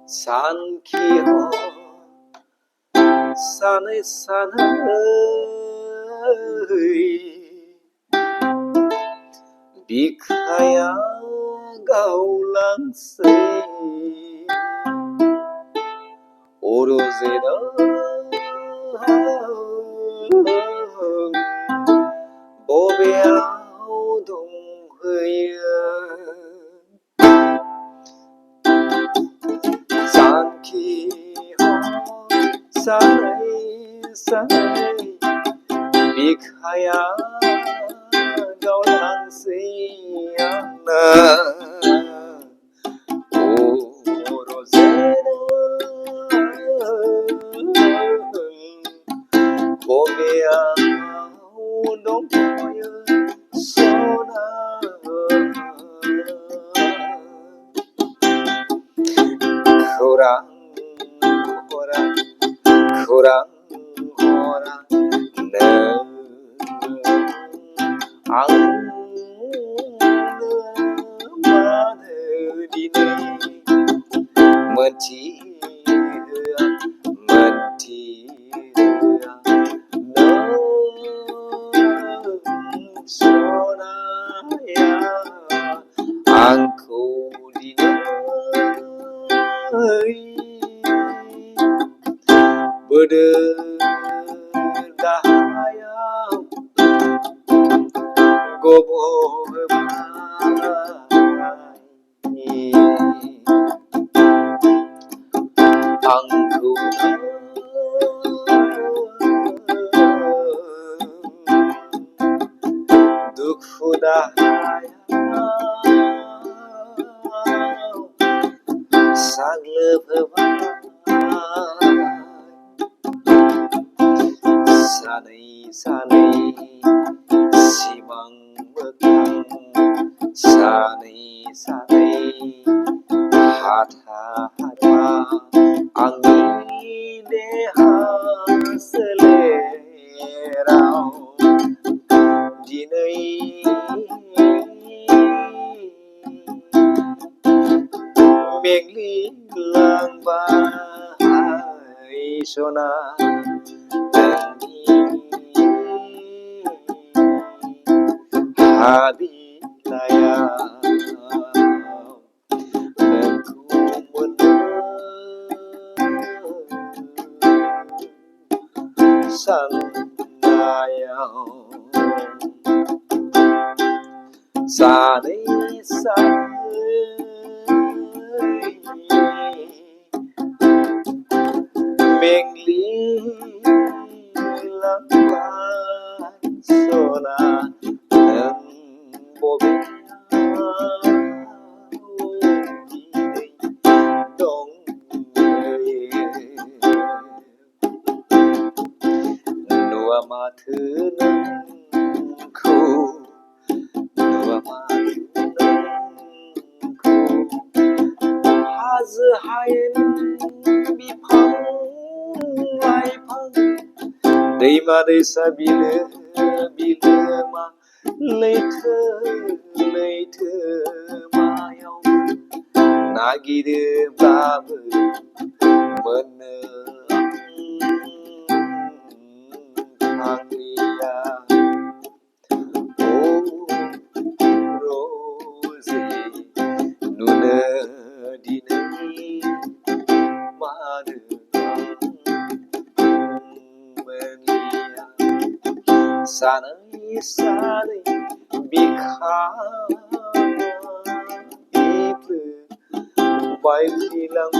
산기호 산의 Bikaya gaulang se Orozera Bobeao dong haya Sanki ho sanay Bikaya gaulang se Bobeao dong haya sona Kurang ang madine mentira sonaya angku dinai berdaya gobo angku duku daya sang lebay sanay simang bekang sanay hata angin selerau dinai mengli lang bahai sona Hadi laya Sanayao Sanay Mengli lang sona Bobeao dong Nua mathenangku Haze hayen bifang laifang दैमा दैसा बिलोमा लैथो लैथोमायाव नागिरोब्लाबो मोननो थांलिया रजे नुनो दिनै मानो Sanay bikaya ibu baik hilang